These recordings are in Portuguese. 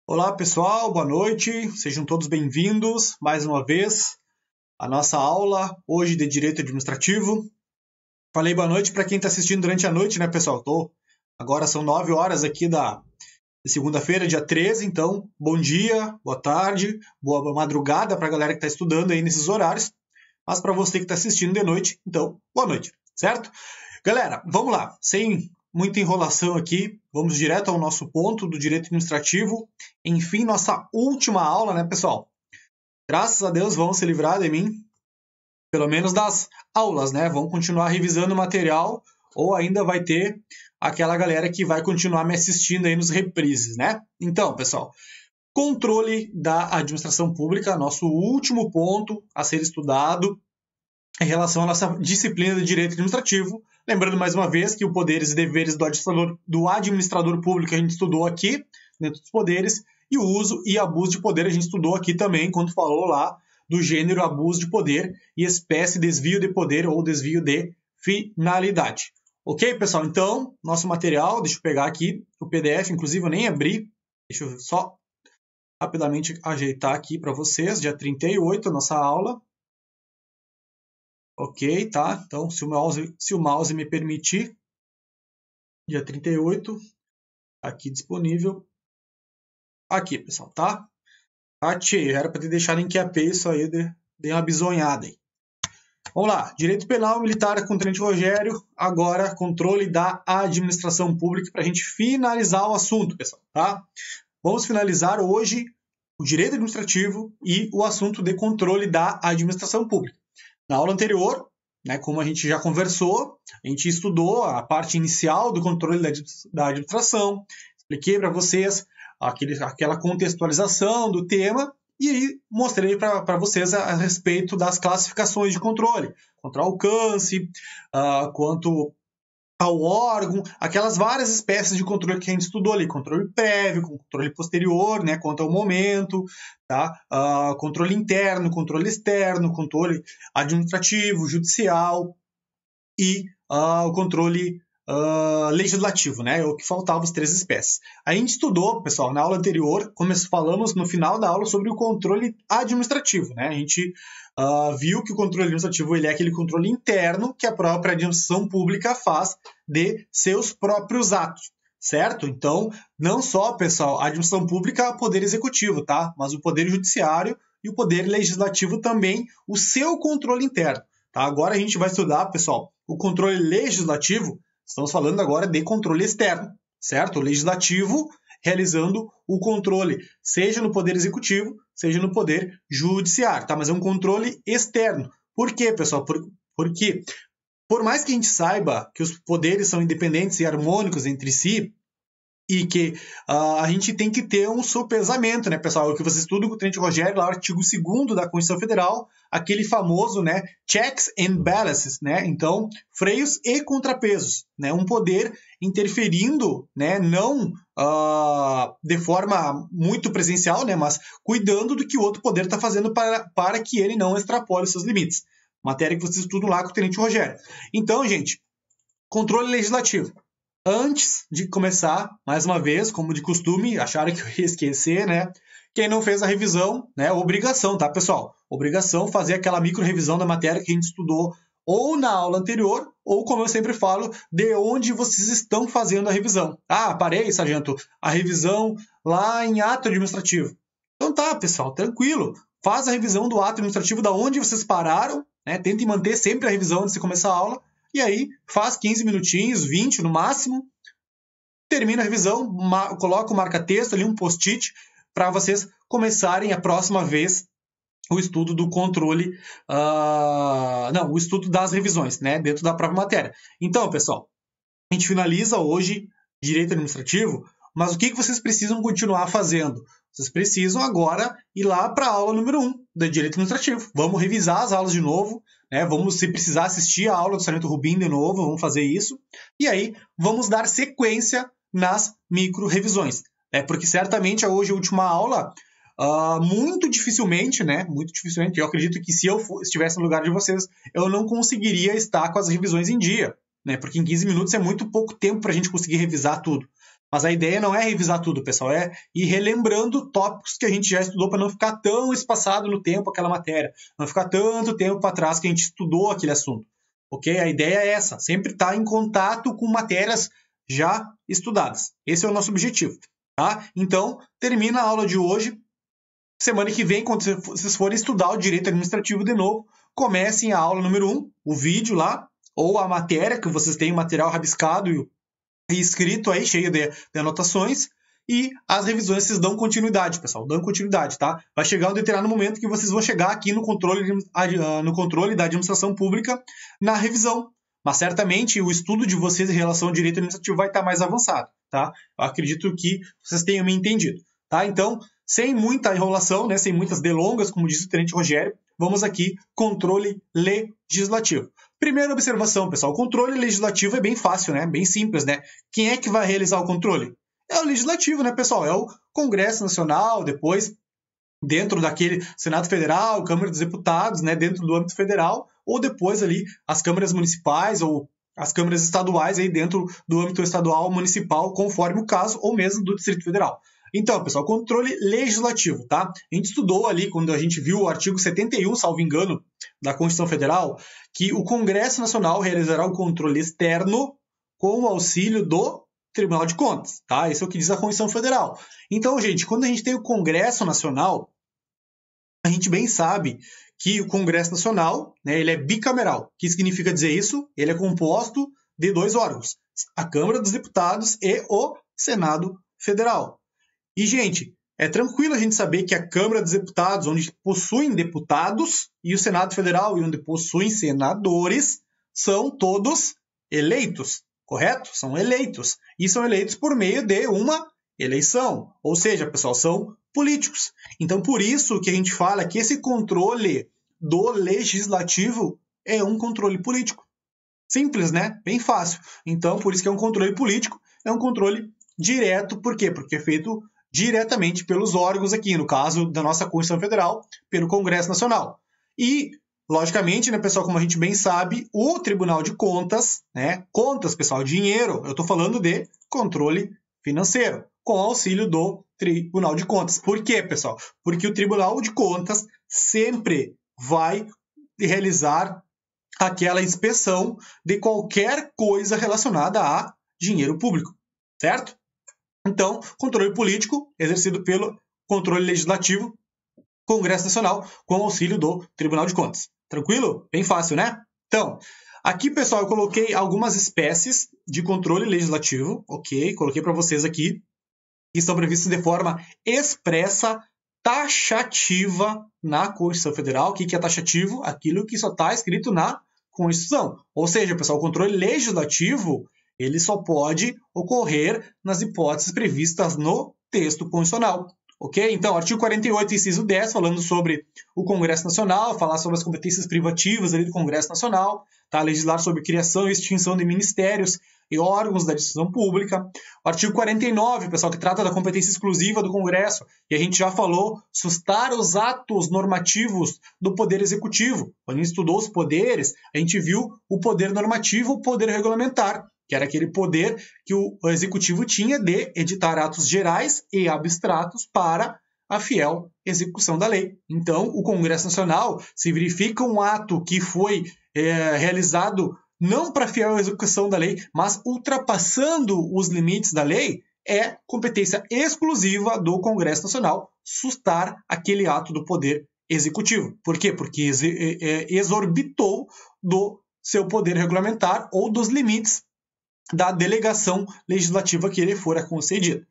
Olá pessoal, boa noite, sejam todos bem-vindos mais uma vez à nossa aula hoje de Direito Administrativo. Falei boa noite para quem está assistindo durante a noite, né pessoal? Agora são 9 horas aqui de segunda-feira, dia 13, então bom dia, boa tarde, boa madrugada para a galera que está estudando aí nesses horários, mas para você que está assistindo de noite, então boa noite, certo? Galera, vamos lá, sem muita enrolação aqui, vamos direto ao nosso ponto do direito administrativo. Enfim, nossa última aula, né, pessoal? Graças a Deus vão se livrar de mim, pelo menos das aulas, né? Vão continuar revisando o material ou ainda vai ter aquela galera que vai continuar me assistindo aí nos reprises, né? Então, pessoal, controle da administração pública, nosso último ponto a ser estudado em relação à nossa disciplina de direito administrativo. Lembrando mais uma vez que os poderes e deveres do administrador público a gente estudou aqui, dentro dos poderes, e o uso e abuso de poder a gente estudou aqui também, quando falou lá do gênero abuso de poder e espécie desvio de poder ou desvio de finalidade. Ok, pessoal? Então, nosso material, deixa eu pegar aqui o PDF, inclusive eu nem abri, deixa eu só rapidamente ajeitar aqui para vocês, dia 38, a nossa aula. Ok, tá? Então, se o mouse me permitir, dia 38, aqui disponível. Aqui, pessoal, tá? Achei, era para ter deixado em QAP isso aí, dei uma bisonhada aí. Vamos lá, Direito Penal Militar com o Tenente Rogério, agora controle da administração pública para a gente finalizar o assunto, pessoal, tá? Vamos finalizar hoje o direito administrativo e o assunto de controle da administração pública. Na aula anterior, né, como a gente já conversou, a gente estudou a parte inicial do controle da administração, expliquei para vocês aquela contextualização do tema e aí mostrei para vocês a respeito das classificações de controle, quanto ao alcance, quanto ao órgão, aquelas várias espécies de controle que a gente estudou ali, controle prévio, controle posterior, né, quanto ao momento, tá? Controle interno, controle externo, controle administrativo, judicial e o controle legislativo, né, o que faltava as 3 espécies. A gente estudou, pessoal, na aula anterior, como falamos no final da aula sobre o controle administrativo, né, a gente viu que o controle administrativo ele é aquele controle interno que a própria administração pública faz de seus próprios atos, certo? Então, não só, pessoal, a administração pública é o poder executivo, tá? Mas o poder judiciário e o poder legislativo também, o seu controle interno, tá? Agora a gente vai estudar, pessoal, o controle legislativo, estamos falando agora de controle externo, certo? O legislativo realizando o controle, seja no poder executivo, seja no poder judiciário, tá? Mas é um controle externo. Por quê, pessoal? Porque por mais que a gente saiba que os poderes são independentes e harmônicos entre si, e que a gente tem que ter um sopesamento, né, pessoal? O que vocês estudam com o Tenente Rogério, lá, o artigo 2º da Constituição Federal, aquele famoso, né, checks and balances, né? Então, freios e contrapesos, né? Um poder interferindo, né, não de forma muito presencial, né, mas cuidando do que o outro poder está fazendo para que ele não extrapole os seus limites. Matéria que vocês estudam lá com o Tenente Rogério. Então, gente, controle legislativo. Antes de começar, mais uma vez, como de costume, acharam que eu ia esquecer, né? Quem não fez a revisão, né? Obrigação, tá, pessoal? Obrigação fazer aquela micro-revisão da matéria que a gente estudou ou na aula anterior, ou, como eu sempre falo, de onde vocês estão fazendo a revisão. Ah, parei, sargento, a revisão lá em ato administrativo. Então tá, pessoal, tranquilo. Faz a revisão do ato administrativo da onde vocês pararam, né? Tentem manter sempre a revisão antes de começar a aula. E aí, faz 15 minutinhos, 20 no máximo, termina a revisão, coloca o marca-texto ali, um post-it, para vocês começarem a próxima vez o estudo do controle, o estudo das revisões, né, dentro da própria matéria. Então, pessoal, a gente finaliza hoje direito administrativo, mas o que vocês precisam continuar fazendo? Vocês precisam agora ir lá para a aula número 1 do direito administrativo. Vamos revisar as aulas de novo, né? Vamos, se precisar, assistir a aula do Sargento Rubim de novo, vamos fazer isso. E aí, vamos dar sequência nas micro-revisões. Porque certamente hoje a última aula, muito dificilmente, né? Muito dificilmente, eu acredito que se eu estivesse no lugar de vocês, eu não conseguiria estar com as revisões em dia, né? Porque em 15 minutos é muito pouco tempo para a gente conseguir revisar tudo. Mas a ideia não é revisar tudo, pessoal, é ir relembrando tópicos que a gente já estudou para não ficar tão espaçado no tempo aquela matéria, não ficar tanto tempo para trás que a gente estudou aquele assunto. Ok? A ideia é essa, sempre estar em contato com matérias já estudadas. Esse é o nosso objetivo. Tá? Então, termina a aula de hoje. Semana que vem, quando vocês forem estudar o direito administrativo de novo, comecem a aula número 1, o vídeo lá, ou a matéria, que vocês têm o material rabiscado e escrito aí, cheio de anotações, e as revisões vocês dão continuidade, pessoal, dão continuidade, tá? Vai chegar um determinado momento que vocês vão chegar aqui no controle da administração pública na revisão, mas certamente o estudo de vocês em relação ao direito administrativo vai estar mais avançado, tá? Eu acredito que vocês tenham me entendido, tá? Então, sem muita enrolação, né, sem muitas delongas, como disse o Tenente Rogério, vamos aqui, controle legislativo. Primeira observação, pessoal, o controle legislativo é bem fácil, né? Bem simples, né? Quem é que vai realizar o controle? É o legislativo, né, pessoal? É o Congresso Nacional, depois dentro daquele Senado Federal, Câmara dos Deputados, né, dentro do âmbito federal, ou depois ali as câmaras municipais ou as câmaras estaduais aí dentro do âmbito estadual, municipal, conforme o caso, ou mesmo do Distrito Federal. Então, pessoal, controle legislativo, tá? A gente estudou ali, quando a gente viu o artigo 71, salvo engano, da Constituição Federal, que o Congresso Nacional realizará um controle externo com o auxílio do Tribunal de Contas, tá? Isso é o que diz a Constituição Federal. Então, gente, quando a gente tem o Congresso Nacional, a gente bem sabe que o Congresso Nacional, né, ele é bicameral. O que significa dizer isso? Ele é composto de 2 órgãos, a Câmara dos Deputados e o Senado Federal. E, gente, é tranquilo a gente saber que a Câmara dos Deputados, onde possuem deputados, e o Senado Federal, onde possuem senadores, são todos eleitos, correto? São eleitos. E são eleitos por meio de uma eleição. Ou seja, pessoal, são políticos. Então, por isso que a gente fala que esse controle do legislativo é um controle político. Simples, né? Bem fácil. Então, por isso que é um controle político, é um controle direto. Por quê? Porque é feito diretamente pelos órgãos aqui, no caso da nossa Constituição Federal, pelo Congresso Nacional. E, logicamente, né, pessoal, como a gente bem sabe, o Tribunal de Contas, né, contas, pessoal, dinheiro, eu estou falando de controle financeiro, com auxílio do Tribunal de Contas. Por quê, pessoal? Porque o Tribunal de Contas sempre vai realizar aquela inspeção de qualquer coisa relacionada a dinheiro público, certo? Então, controle político exercido pelo controle legislativo, Congresso Nacional, com auxílio do Tribunal de Contas. Tranquilo? Bem fácil, né? Então, aqui, pessoal, eu coloquei algumas espécies de controle legislativo, ok? Coloquei para vocês aqui, que são previstas de forma expressa, taxativa na Constituição Federal. O que é taxativo? Aquilo que só está escrito na Constituição. Ou seja, pessoal, o controle legislativo ele só pode ocorrer nas hipóteses previstas no texto constitucional. Ok? Então, artigo 48, inciso 10, falando sobre o Congresso Nacional, falar sobre as competências privativas ali do Congresso Nacional, tá? Legislar sobre criação e extinção de ministérios e órgãos da administração pública. O artigo 49, pessoal, que trata da competência exclusiva do Congresso, e a gente já falou, sustar os atos normativos do Poder Executivo. Quando a gente estudou os poderes, a gente viu o poder normativo e o poder regulamentar, que era aquele poder que o Executivo tinha de editar atos gerais e abstratos para a fiel execução da lei. Então, o Congresso Nacional, se verifica um ato que foi realizado não para a fiel execução da lei, mas ultrapassando os limites da lei, é competência exclusiva do Congresso Nacional sustar aquele ato do Poder Executivo. Por quê? Porque exorbitou do seu poder regulamentar ou dos limites da delegação legislativa que ele fora concedida.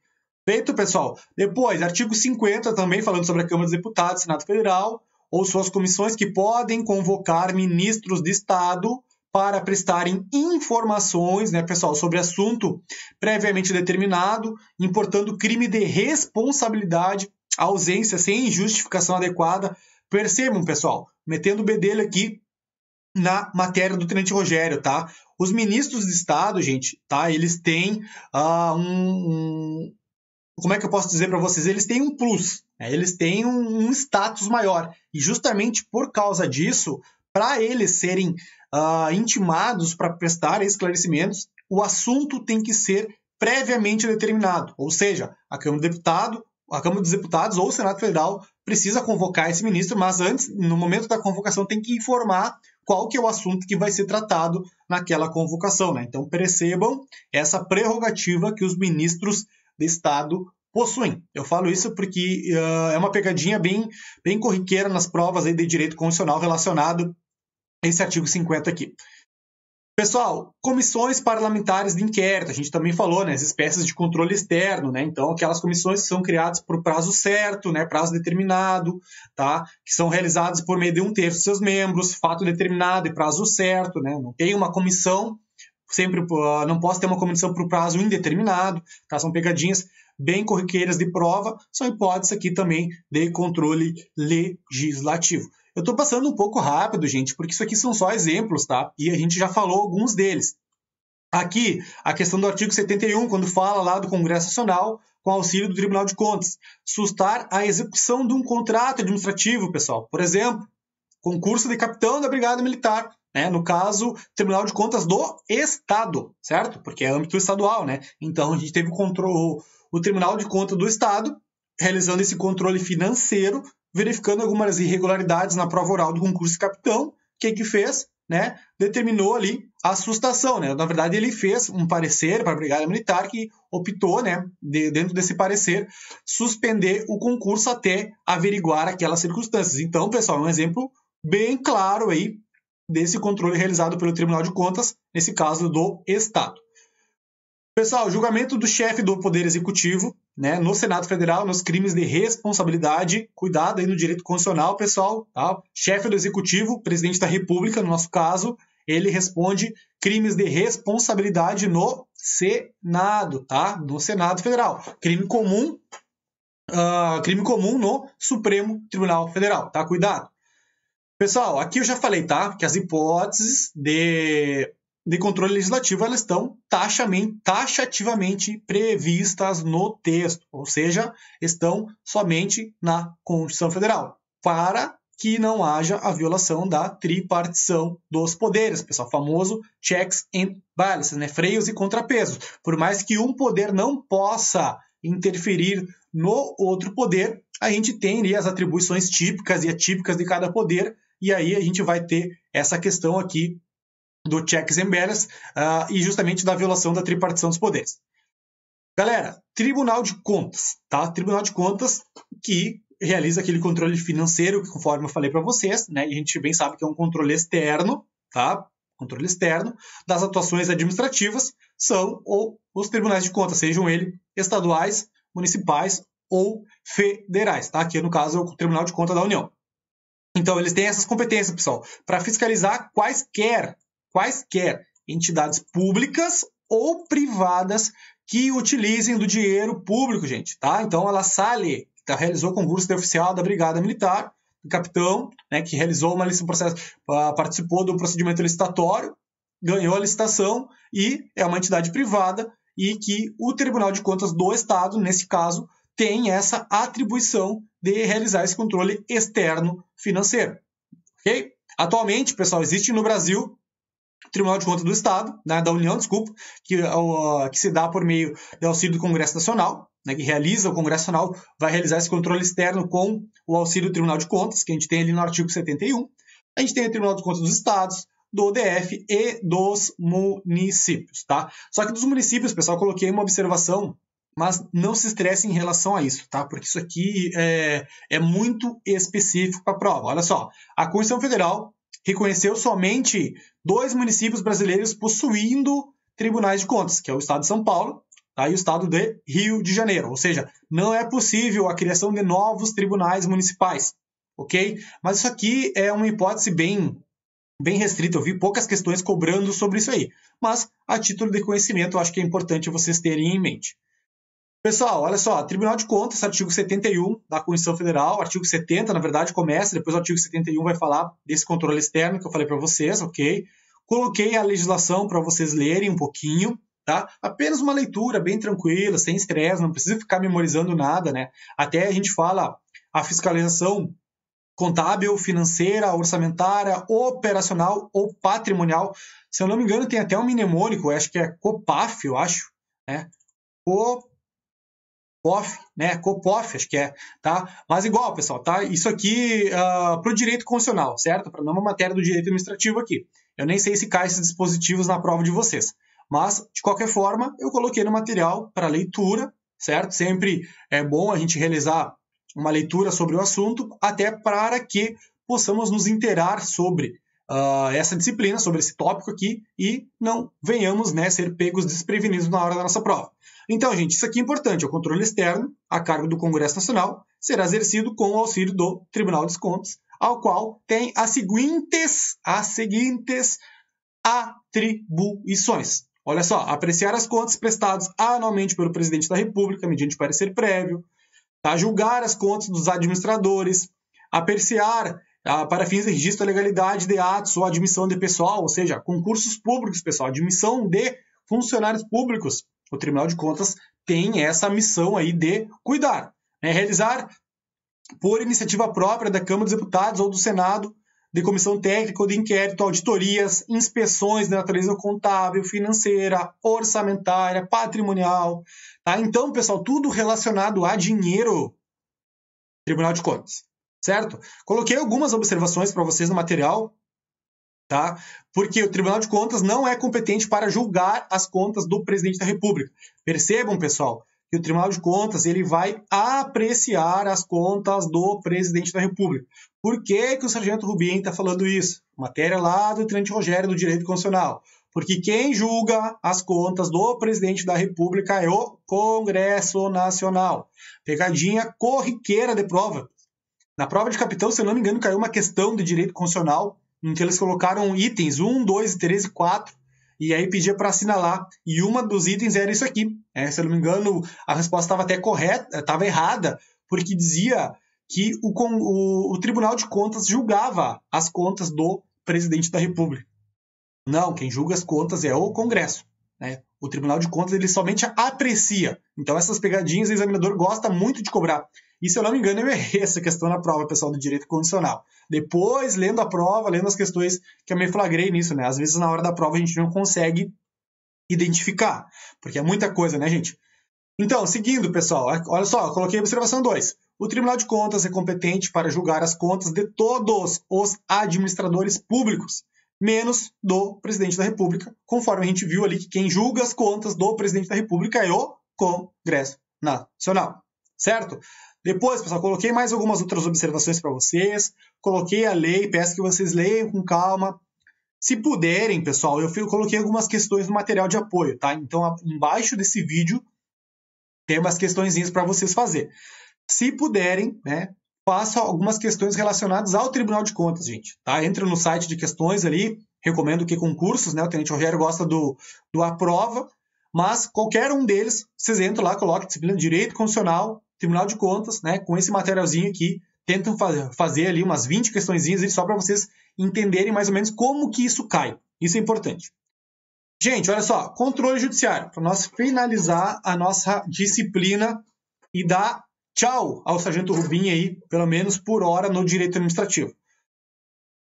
Feito, pessoal? Depois, artigo 50, também falando sobre a Câmara dos Deputados, Senado Federal, ou suas comissões que podem convocar ministros de Estado para prestarem informações, né, pessoal, sobre assunto previamente determinado, importando crime de responsabilidade, ausência sem justificação adequada. Percebam, pessoal, metendo o bedelho aqui na matéria do Tenente Rogério, tá? Os ministros de Estado, gente, tá? Eles têm como é que eu posso dizer para vocês? Eles têm um plus, né? Eles têm um status maior. E justamente por causa disso, para eles serem intimados para prestar esclarecimentos, o assunto tem que ser previamente determinado. Ou seja, a Câmara dos Deputados ou o Senado Federal precisa convocar esse ministro, mas antes, no momento da convocação, tem que informar qual que é o assunto que vai ser tratado naquela convocação, né? Então, percebam essa prerrogativa que os ministros de Estado possuem. Eu falo isso porque é uma pegadinha bem corriqueira nas provas aí de direito constitucional relacionado a esse artigo 50 aqui. Pessoal, comissões parlamentares de inquérito, a gente também falou, né, as espécies de controle externo, né, então aquelas comissões que são criadas por prazo certo, né, prazo determinado, tá, que são realizadas por meio de 1/3 dos seus membros, fato determinado e prazo certo, né, não tem uma comissão, sempre não posso ter uma comissão por prazo indeterminado, tá, são pegadinhas bem corriqueiras de prova, são hipóteses aqui também de controle legislativo. Eu estou passando um pouco rápido, gente, porque isso aqui são só exemplos, tá? E a gente já falou alguns deles. Aqui, a questão do artigo 71, quando fala lá do Congresso Nacional, com auxílio do Tribunal de Contas. Sustar a execução de um contrato administrativo, pessoal. Por exemplo, concurso de capitão da Brigada Militar, né? No caso, Tribunal de Contas do Estado, certo? Porque é âmbito estadual, né? Então, a gente teve o Tribunal de Contas do Estado realizando esse controle financeiro, verificando algumas irregularidades na prova oral do concurso de capitão. O que fez? Né? Determinou ali a sustação. Né? Na verdade, ele fez um parecer para a Brigada Militar que optou, né, dentro desse parecer, suspender o concurso até averiguar aquelas circunstâncias. Então, pessoal, é um exemplo bem claro aí desse controle realizado pelo Tribunal de Contas, nesse caso do Estado. Pessoal, julgamento do chefe do Poder Executivo, né, no Senado Federal, nos crimes de responsabilidade. Cuidado aí no direito constitucional, pessoal. Tá? Chefe do Executivo, presidente da República, no nosso caso, ele responde crimes de responsabilidade no Senado, tá? No Senado Federal. Crime comum no Supremo Tribunal Federal, tá? Cuidado. Pessoal, aqui eu já falei, tá? Que as hipóteses de controle legislativo, elas estão taxativamente previstas no texto, ou seja, estão somente na Constituição Federal, para que não haja a violação da tripartição dos poderes, pessoal, famoso checks and balances, né? Freios e contrapesos. Por mais que um poder não possa interferir no outro poder, a gente tem ali as atribuições típicas e atípicas de cada poder, e aí a gente vai ter essa questão aqui do checks and balances e justamente da violação da tripartição dos poderes. Galera, Tribunal de Contas, tá? Tribunal de Contas que realiza aquele controle financeiro, que conforme eu falei para vocês, né? E a gente bem sabe que é um controle externo, tá? Controle externo das atuações administrativas são os tribunais de contas, sejam eles estaduais, municipais ou federais, tá? Aqui no caso é o Tribunal de Contas da União. Então, eles têm essas competências, pessoal, para fiscalizar quaisquer entidades públicas ou privadas que utilizem do dinheiro público, gente, tá? Então, a La Salle realizou concurso de oficial da Brigada Militar, do capitão, né, que realizou participou do procedimento licitatório, ganhou a licitação e é uma entidade privada e que o Tribunal de Contas do Estado, nesse caso, tem essa atribuição de realizar esse controle externo financeiro, ok? Atualmente, pessoal, existe no Brasil Tribunal de Contas do Estado, né, da União, desculpa, que se dá por meio do auxílio do Congresso Nacional, né, que realiza o Congresso Nacional, vai realizar esse controle externo com o auxílio do Tribunal de Contas, que a gente tem ali no artigo 71. A gente tem o Tribunal de Contas dos Estados, do DF e dos municípios, tá? Só que dos municípios, pessoal, eu coloquei uma observação, mas não se estresse em relação a isso, tá? Porque isso aqui é muito específico para a prova. Olha só, a Constituição Federal reconheceu somente 2 municípios brasileiros possuindo tribunais de contas, que é o estado de São Paulo, tá, e o estado de Rio de Janeiro. Ou seja, não é possível a criação de novos tribunais municipais, ok? Mas isso aqui é uma hipótese bem restrita. Eu vi poucas questões cobrando sobre isso aí. Mas, a título de conhecimento, eu acho que é importante vocês terem em mente. Pessoal, olha só, Tribunal de Contas, artigo 71 da Constituição Federal, artigo 70, na verdade, começa, depois o artigo 71 vai falar desse controle externo que eu falei para vocês, ok? Coloquei a legislação para vocês lerem um pouquinho, tá? Apenas uma leitura bem tranquila, sem estresse, não precisa ficar memorizando nada, né? Até a gente fala a fiscalização contábil, financeira, orçamentária, operacional ou patrimonial. Se eu não me engano, tem até um mnemônico, acho que é COPAF, eu acho, né? né? COPOF, acho que é, tá? Mas igual, pessoal, tá? Isso aqui para o direito constitucional, certo? Para não uma matéria do direito administrativo aqui. Eu nem sei se cai esses dispositivos na prova de vocês. Mas, de qualquer forma, eu coloquei no material para leitura, certo? Sempre é bom a gente realizar uma leitura sobre o assunto, até para que possamos nos inteirar sobre essa disciplina, sobre esse tópico aqui, e não venhamos, né, ser pegos desprevenidos na hora da nossa prova. Então, gente, isso aqui é importante. O controle externo, a cargo do Congresso Nacional, será exercido com o auxílio do Tribunal dos Contas, ao qual tem as seguintes atribuições. Olha só, apreciar as contas prestadas anualmente pelo Presidente da República, mediante parecer prévio, tá? Julgar as contas dos administradores, apreciar para fins de registro da legalidade de atos ou admissão de pessoal, ou seja, concursos públicos, pessoal, admissão de funcionários públicos. O Tribunal de Contas tem essa missão aí de cuidar, né? Realizar por iniciativa própria da Câmara dos Deputados ou do Senado, de comissão técnica ou de inquérito, auditorias, inspeções de natureza contábil, financeira, orçamentária, patrimonial. Tá? Então, pessoal, tudo relacionado a dinheiro, Tribunal de Contas, certo? Coloquei algumas observações para vocês no material, tá? Porque o Tribunal de Contas não é competente para julgar as contas do Presidente da República. Percebam, pessoal, que o Tribunal de Contas ele vai apreciar as contas do Presidente da República. Por que o Sargento Rubim está falando isso? Matéria lá do Tenente Rogério do Direito Constitucional. Porque quem julga as contas do Presidente da República é o Congresso Nacional. Pegadinha corriqueira de prova. Na prova de capitão, se eu não me engano, caiu uma questão de direito constitucional em que eles colocaram itens 1, 2, 3 e 4, e aí pedia para assinalar. E uma dos itens era isso aqui. Se eu não me engano, a resposta estava até correta, estava errada, porque dizia que o Tribunal de Contas julgava as contas do Presidente da República. Não, quem julga as contas é o Congresso. Né? O Tribunal de Contas ele somente aprecia. Então essas pegadinhas o examinador gosta muito de cobrar. E se eu não me engano, eu errei essa questão na prova, pessoal, do direito constitucional. Depois, lendo a prova, lendo as questões, que eu me flagrei nisso, né? Às vezes, na hora da prova, a gente não consegue identificar, porque é muita coisa, né, gente? Então, seguindo, pessoal, olha só, eu coloquei a observação 2. O Tribunal de Contas é competente para julgar as contas de todos os administradores públicos, menos do Presidente da República, conforme a gente viu ali que quem julga as contas do Presidente da República é o Congresso Nacional, certo? Depois, pessoal, coloquei mais algumas outras observações para vocês, coloquei a lei, peço que vocês leiam com calma. Se puderem, pessoal, eu coloquei algumas questões no material de apoio, tá? Então, embaixo desse vídeo, tem umas questõezinhas para vocês fazer. Se puderem, né, façam algumas questões relacionadas ao Tribunal de Contas, gente, tá? Entra no site de questões ali, recomendo que concursos, né? O Tenente Rogério gosta do Aprova, mas qualquer um deles, vocês entram lá, coloquem disciplina de Direito Constitucional, Tribunal de Contas, né, com esse materialzinho aqui, tentam fazer ali umas 20 questõezinhas só para vocês entenderem mais ou menos como que isso cai. Isso é importante. Gente, olha só, controle judiciário, para nós finalizar a nossa disciplina e dar tchau ao Sargento Rubim aí, pelo menos por hora, no direito administrativo.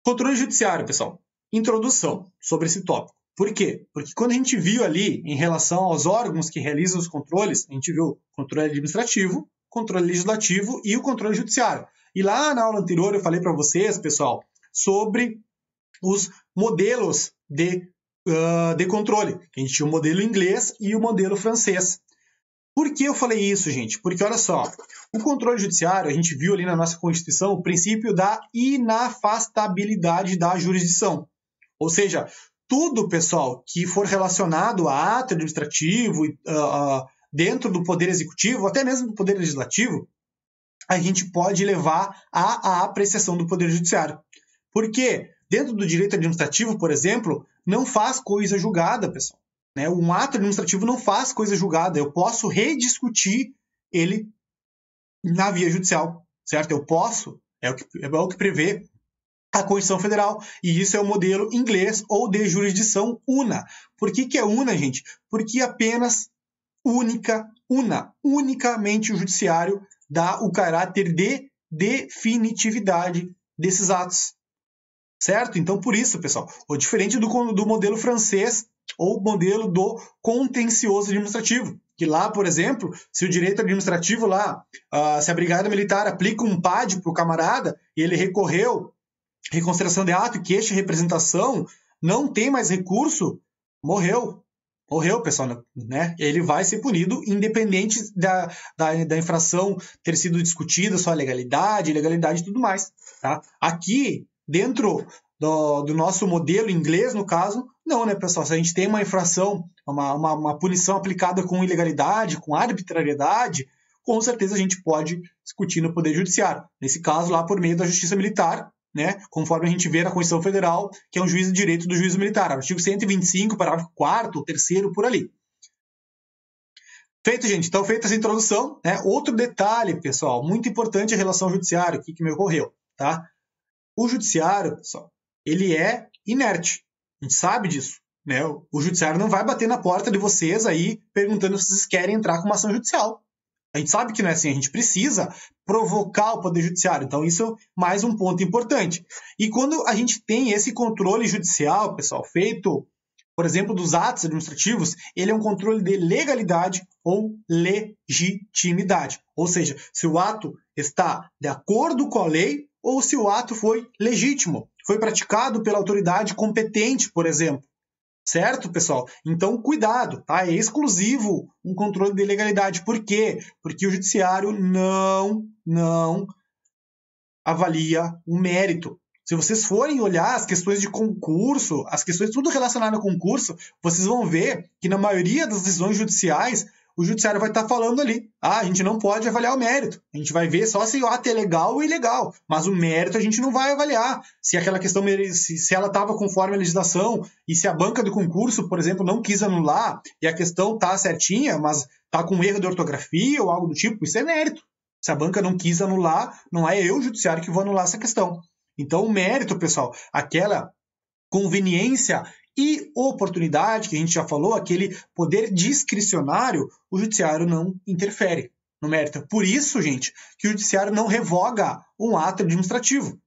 Controle judiciário, pessoal. Introdução sobre esse tópico. Por quê? Porque quando a gente viu ali, em relação aos órgãos que realizam os controles, a gente viu o controle administrativo, controle legislativo e o controle judiciário. E lá na aula anterior eu falei para vocês, pessoal, sobre os modelos de controle. A gente tinha o modelo inglês e o modelo francês. Por que eu falei isso, gente? Porque, olha só, o controle judiciário, a gente viu ali na nossa Constituição o princípio da inafastabilidade da jurisdição. Ou seja, tudo, pessoal, que for relacionado a ato administrativo, dentro do Poder Executivo, até mesmo do Poder Legislativo, a gente pode levar à apreciação do Poder Judiciário. Por quê? Dentro do direito administrativo, por exemplo, não faz coisa julgada, pessoal. Né? Um ato administrativo não faz coisa julgada. Eu posso rediscutir ele na via judicial, certo? Eu posso, é o que prevê a Constituição Federal. E isso é o modelo inglês ou de jurisdição una. Por que é una, gente? Porque apenas unicamente o judiciário dá o caráter de definitividade desses atos. Certo? Então, por isso, pessoal, diferente do modelo francês ou modelo do contencioso administrativo, que lá, por exemplo, se o direito administrativo lá, se a Brigada Militar aplica um PAD para o camarada e ele recorreu, reconsideração de ato, queixa, representação, não tem mais recurso, morreu. Morreu, pessoal, né? Ele vai ser punido independente da infração ter sido discutida, sua legalidade, ilegalidade e tudo mais. Tá? Aqui, dentro do nosso modelo inglês, no caso, não, né, pessoal? Se a gente tem uma infração, uma punição aplicada com ilegalidade, com arbitrariedade, com certeza a gente pode discutir no Poder Judiciário. Nesse caso, lá por meio da Justiça Militar, né, conforme a gente vê na Constituição Federal, que é um juízo de direito do juízo militar, artigo 125, parágrafo 4º, 3º, por ali. Feito, gente. Então, feita essa introdução, né, outro detalhe, pessoal, muito importante em relação ao judiciário, aqui que me ocorreu, tá? O judiciário, pessoal, ele é inerte. A gente sabe disso, né? O judiciário não vai bater na porta de vocês aí perguntando se vocês querem entrar com uma ação judicial. A gente sabe que não é assim, a gente precisa provocar o Poder Judiciário. Então, isso é mais um ponto importante. E quando a gente tem esse controle judicial, pessoal, feito, por exemplo, dos atos administrativos, ele é um controle de legalidade ou legitimidade. Ou seja, se o ato está de acordo com a lei ou se o ato foi legítimo, foi praticado pela autoridade competente, por exemplo. Certo, pessoal? Então, cuidado, tá? É exclusivo um controle de legalidade. Por quê? Porque o judiciário não avalia o mérito. Se vocês forem olhar as questões de concurso, as questões tudo relacionado a concurso, vocês vão ver que na maioria das decisões judiciais, o judiciário vai estar falando ali, a gente não pode avaliar o mérito. A gente vai ver só se o ato é legal ou ilegal, mas o mérito a gente não vai avaliar. Se aquela questão, se ela estava conforme a legislação e se a banca do concurso, por exemplo, não quis anular e a questão está certinha, mas está com erro de ortografia ou algo do tipo, isso é mérito. Se a banca não quis anular, não é eu, judiciário, que vou anular essa questão. Então, o mérito, pessoal, aquela conveniência e oportunidade, que a gente já falou, aquele poder discricionário, o judiciário não interfere no mérito. Por isso, gente, que o judiciário não revoga um ato administrativo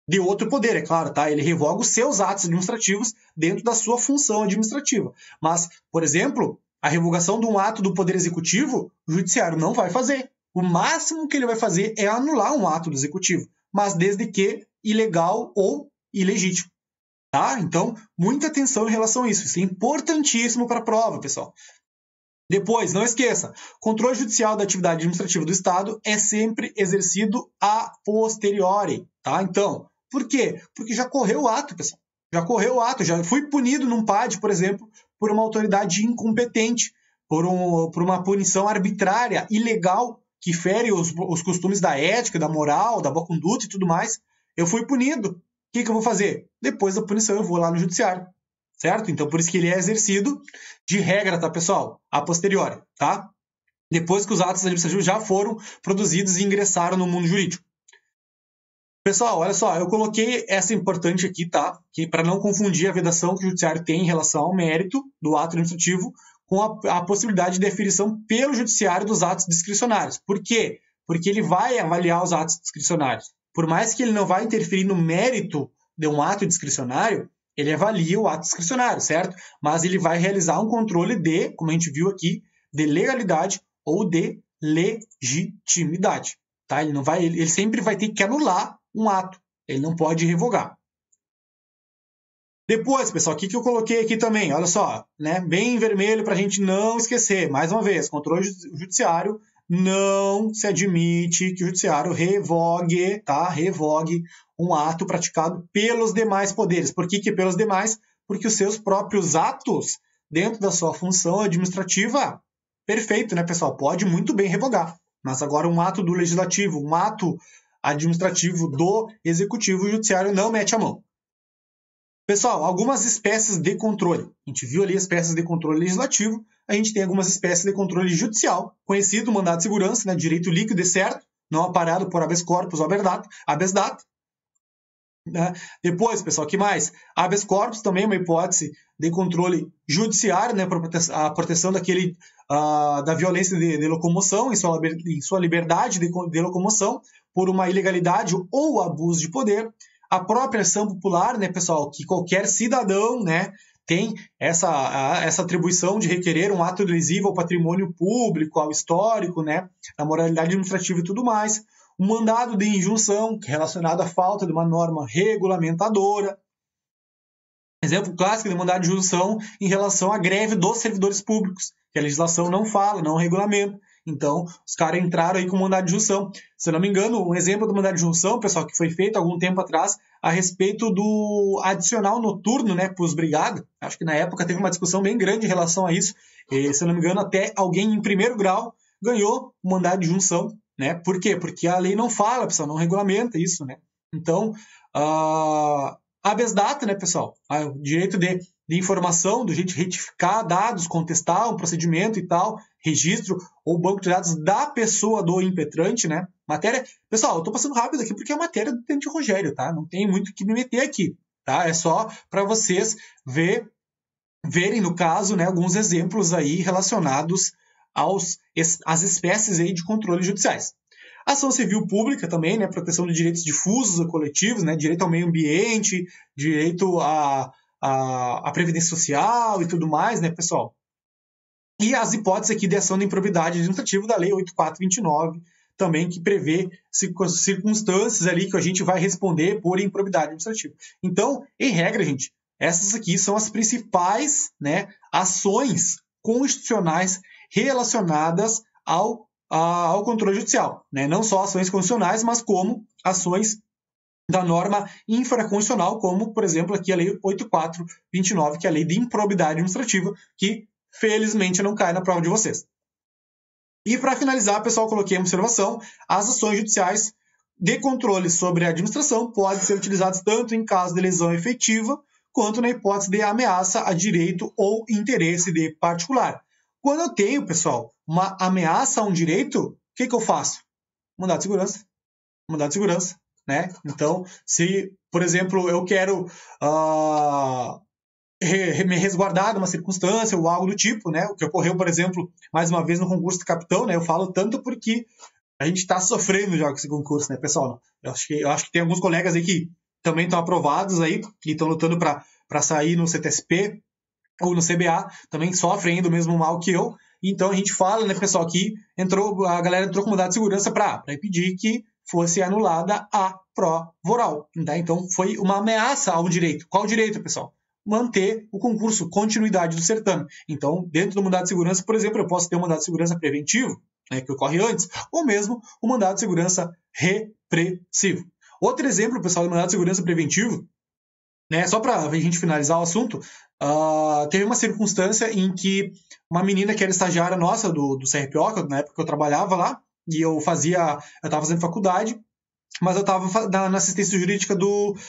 de outro poder, é claro, tá? Ele revoga os seus atos administrativos dentro da sua função administrativa. Mas, por exemplo, a revogação de um ato do Poder Executivo, o judiciário não vai fazer. O máximo que ele vai fazer é anular um ato do Executivo, mas desde que ilegal ou ilegítimo. Tá? Então, muita atenção em relação a isso. Isso é importantíssimo para a prova, pessoal. Depois, não esqueça, controle judicial da atividade administrativa do Estado é sempre exercido a posteriori. Tá? Então, por quê? Porque já correu o ato, pessoal. Já correu o ato. Já fui punido num PAD, por exemplo, por uma autoridade incompetente, por uma punição arbitrária, ilegal, que fere os costumes da ética, da moral, da boa conduta e tudo mais. Eu fui punido. O que eu vou fazer? Depois da punição eu vou lá no judiciário, certo? Então, por isso que ele é exercido de regra, tá, pessoal? A posteriori, tá? Depois que os atos administrativos já foram produzidos e ingressaram no mundo jurídico. Pessoal, olha só, eu coloquei essa importante aqui, tá? Para não confundir a vedação que o judiciário tem em relação ao mérito do ato administrativo com a possibilidade de definição pelo judiciário dos atos discricionários. Por quê? Porque ele vai avaliar os atos discricionários. Por mais que ele não vá interferir no mérito de um ato discricionário, ele avalia o ato discricionário, certo? Mas ele vai realizar um controle de, como a gente viu aqui, de legalidade ou de legitimidade. Tá? Ele sempre vai ter que anular um ato. Ele não pode revogar. Depois, pessoal, o que eu coloquei aqui também? Olha só, né? Bem em vermelho para a gente não esquecer. Mais uma vez, controle judiciário. Não se admite que o judiciário revogue, tá? Revogue um ato praticado pelos demais poderes. Por que pelos demais? Porque os seus próprios atos, dentro da sua função administrativa, perfeito, né, pessoal? Pode muito bem revogar. Mas agora um ato do legislativo, um ato administrativo do executivo, o judiciário não mete a mão. Pessoal, algumas espécies de controle. A gente viu ali as espécies de controle legislativo, a gente tem algumas espécies de controle judicial, conhecido mandado de segurança, né, direito líquido e certo, não aparado por habeas corpus ou habeas data. Né? Depois, pessoal, o que mais? Habeas corpus também é uma hipótese de controle judiciário, né, para a proteção da violência de locomoção, em sua liberdade de locomoção, por uma ilegalidade ou abuso de poder. A própria ação popular, né, pessoal, que qualquer cidadão, né, tem essa atribuição de requerer um ato lesivo ao patrimônio público, ao histórico, né, à moralidade administrativa e tudo mais. Um mandado de injunção, relacionado à falta de uma norma regulamentadora. Exemplo clássico de mandado de injunção em relação à greve dos servidores públicos, que a legislação não fala, não regulamenta. Então, os caras entraram aí com mandado de injunção. Se eu não me engano, um exemplo do mandado de injunção, pessoal, que foi feito há algum tempo atrás, a respeito do adicional noturno, né, para os brigados. Acho que na época teve uma discussão bem grande em relação a isso. E, se eu não me engano, até alguém em primeiro grau ganhou o mandado de injunção, né? Por quê? Porque a lei não fala, pessoal, não regulamenta isso, né? Então, habeas data, né, pessoal? O direito de informação, do jeito de retificar dados, contestar um procedimento e tal, registro ou banco de dados da pessoa do impetrante, né? Matéria... Pessoal, eu tô passando rápido aqui porque é a matéria do Tenente Rogério, tá? Não tem muito o que me meter aqui, tá? É só para vocês verem, no caso, né, alguns exemplos aí relacionados às espécies aí de controle judiciais. Ação civil pública também, né, proteção de direitos difusos ou coletivos, né, direito ao meio ambiente, direito à previdência social e tudo mais, né, pessoal? E as hipóteses aqui de ação de improbidade administrativa da Lei 8429, também que prevê circunstâncias ali que a gente vai responder por improbidade administrativa. Então, em regra, gente, essas aqui são as principais, né, ações constitucionais relacionadas ao controle judicial, né? Não só ações constitucionais, mas como ações da norma infraconstitucional, como, por exemplo, aqui a Lei 8429, que é a Lei de Improbidade Administrativa, que felizmente não cai na prova de vocês. E para finalizar, pessoal, coloquei a observação: as ações judiciais de controle sobre a administração podem ser utilizadas tanto em caso de lesão efetiva, quanto na hipótese de ameaça a direito ou interesse de particular. Quando eu tenho, pessoal, uma ameaça a um direito, o que eu faço? Mandado de segurança. Mandado de segurança, né? Então, se, por exemplo, eu quero me resguardar de uma circunstância ou algo do tipo, né? O que ocorreu, por exemplo, mais uma vez no concurso de capitão, né? Eu falo tanto porque a gente está sofrendo já com esse concurso, né, pessoal? Eu acho que tem alguns colegas aí que também estão aprovados aí, que estão lutando para sair no CTSP ou no CBA, também sofrem ainda o mesmo mal que eu. Então a gente fala, né, pessoal, que a galera entrou com mandado de segurança para impedir que fosse anulada a prova oral. Tá? Então foi uma ameaça ao direito. Qual direito, pessoal? Manter o concurso, continuidade do certame. Então, dentro do mandado de segurança, por exemplo, eu posso ter um mandado de segurança preventivo, né, que ocorre antes, ou mesmo um mandado de segurança repressivo. Outro exemplo, pessoal, de mandado de segurança preventivo, né, só para a gente finalizar o assunto, teve uma circunstância em que uma menina que era estagiária nossa do CRPO, na época que eu trabalhava lá, e eu estava fazendo faculdade, mas eu estava na assistência jurídica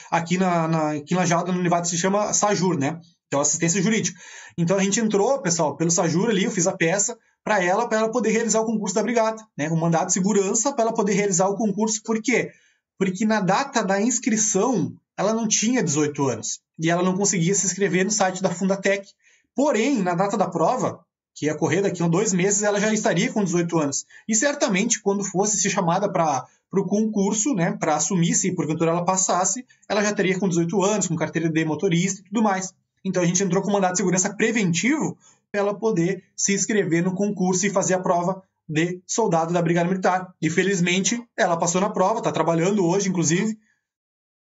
aqui em Lajeado, no Univado, se chama SAJUR, né? Então, assistência jurídica. Então, a gente entrou, pessoal, pelo SAJUR ali, eu fiz a peça para ela poder realizar o concurso da brigada, né? Um mandado de segurança para ela poder realizar o concurso. Por quê? Porque na data da inscrição, ela não tinha 18 anos e ela não conseguia se inscrever no site da Fundatec. Porém, na data da prova, que ia correr daqui a 2 meses, ela já estaria com 18 anos. E certamente, quando fosse ser chamada para o concurso, né, para assumir, se porventura ela passasse, ela já teria com 18 anos, com carteira de motorista e tudo mais. Então a gente entrou com mandado de segurança preventivo para ela poder se inscrever no concurso e fazer a prova de soldado da Brigada Militar. E felizmente ela passou na prova, está trabalhando hoje, inclusive.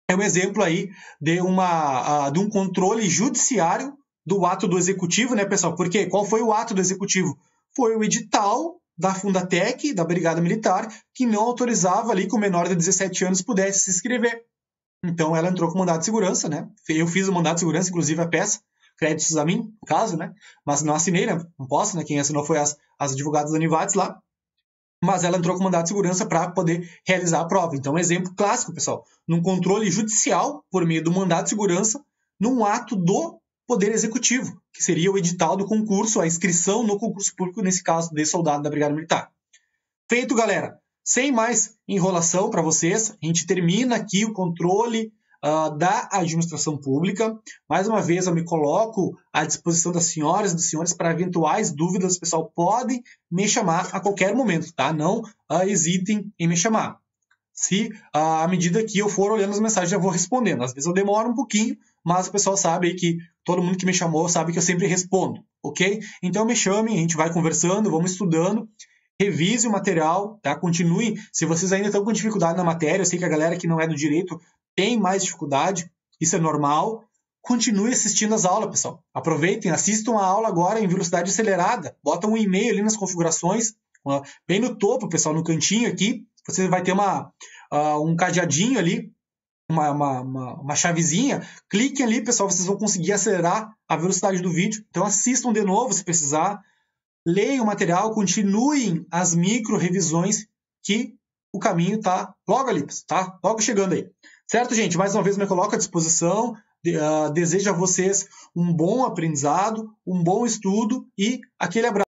É um exemplo aí de um controle judiciário do ato do executivo, né, pessoal? Porque qual foi o ato do executivo? Foi o edital da Fundatec, da Brigada Militar, que não autorizava ali que o menor de 17 anos pudesse se inscrever. Então ela entrou com mandado de segurança, né? Eu fiz o mandado de segurança, inclusive a peça, créditos a mim, no caso, né? Mas não assinei, né? Não posso, né? Quem assinou foi as advogadas da Univates lá. Mas ela entrou com mandado de segurança para poder realizar a prova. Então, um exemplo clássico, pessoal, num controle judicial, por meio do mandado de segurança, num ato do Poder Executivo, que seria o edital do concurso, a inscrição no concurso público, nesse caso, de soldado da Brigada Militar. Feito, galera. Sem mais enrolação para vocês, a gente termina aqui o controle da administração pública. Mais uma vez, eu me coloco à disposição das senhoras e dos senhores para eventuais dúvidas. Pessoal, podem me chamar a qualquer momento, tá? Não hesitem em me chamar. Se à medida que eu for olhando as mensagens, eu vou respondendo. Às vezes eu demoro um pouquinho, mas o pessoal sabe aí que todo mundo que me chamou sabe que eu sempre respondo, ok? Então me chamem, a gente vai conversando, vamos estudando, revise o material, tá? Continue, se vocês ainda estão com dificuldade na matéria, eu sei que a galera que não é do direito tem mais dificuldade, isso é normal, continue assistindo as aulas, pessoal. Aproveitem, assistam a aula agora em velocidade acelerada, bota um e-mail ali nas configurações, bem no topo, pessoal, no cantinho aqui, você vai ter um cadeadinho ali, uma chavezinha, cliquem ali, pessoal, vocês vão conseguir acelerar a velocidade do vídeo. Então assistam de novo se precisar, leiam o material, continuem as micro revisões que o caminho está logo ali, tá? Logo chegando aí. Certo, gente? Mais uma vez me coloco à disposição, desejo a vocês um bom aprendizado, um bom estudo e aquele abraço.